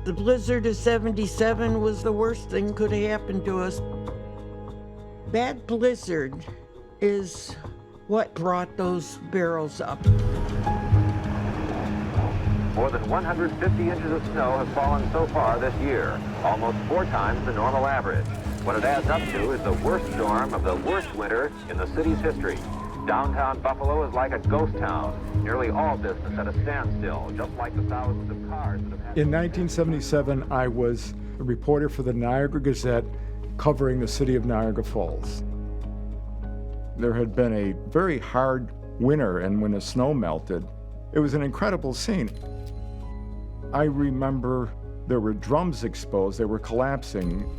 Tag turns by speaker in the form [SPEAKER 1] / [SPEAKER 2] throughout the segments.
[SPEAKER 1] The blizzard of '77 was the worst thing could have happened to us. Bad blizzard is what brought those barrels up.
[SPEAKER 2] More than 150 inches of snow has fallen so far this year, almost 4 times the normal average. What it adds up to is the worst storm of the worst winter in the city's history. Downtown Buffalo is like a ghost town. Nearly all business at a standstill, just like the thousands of cars that have had...
[SPEAKER 3] In 1977, I was a reporter for the Niagara Gazette covering the city of Niagara Falls. There had been a very hard winter, and when the snow melted, it was an incredible scene. I remember there were drums exposed, they were collapsing,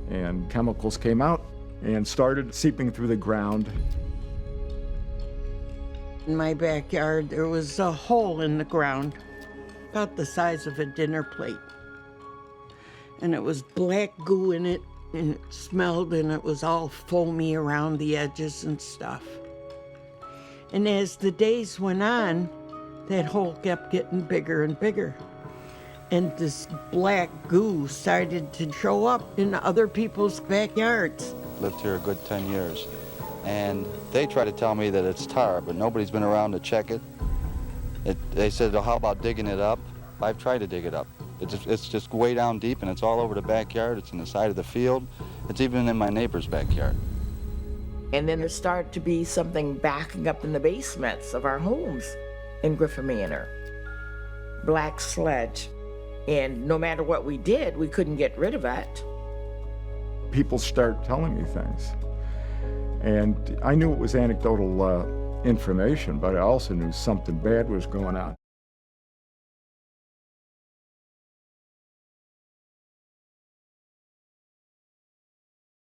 [SPEAKER 3] and chemicals came out and started seeping through the ground.
[SPEAKER 1] In my backyard, there was a hole in the ground, about the size of a dinner plate. And it was black goo in it, and it smelled, and it was all foamy around the edges and stuff. And as the days went on, that hole kept getting bigger and bigger. And this black goo started to show up in other people's backyards.
[SPEAKER 4] Lived here a good 10 years. And they try to tell me that it's tar, but nobody's been around to check it. They said, oh, how about digging it up? I've tried to dig it up. It's just way down deep, and it's all over the backyard. It's in the side of the field. It's even in my neighbor's backyard.
[SPEAKER 5] And then there started to be something backing up in the basements of our homes in Griffin Manor. Black sludge. And no matter what we did, we couldn't get rid of it.
[SPEAKER 3] People start telling me things. And I knew it was anecdotal information, but I also knew something bad was going on.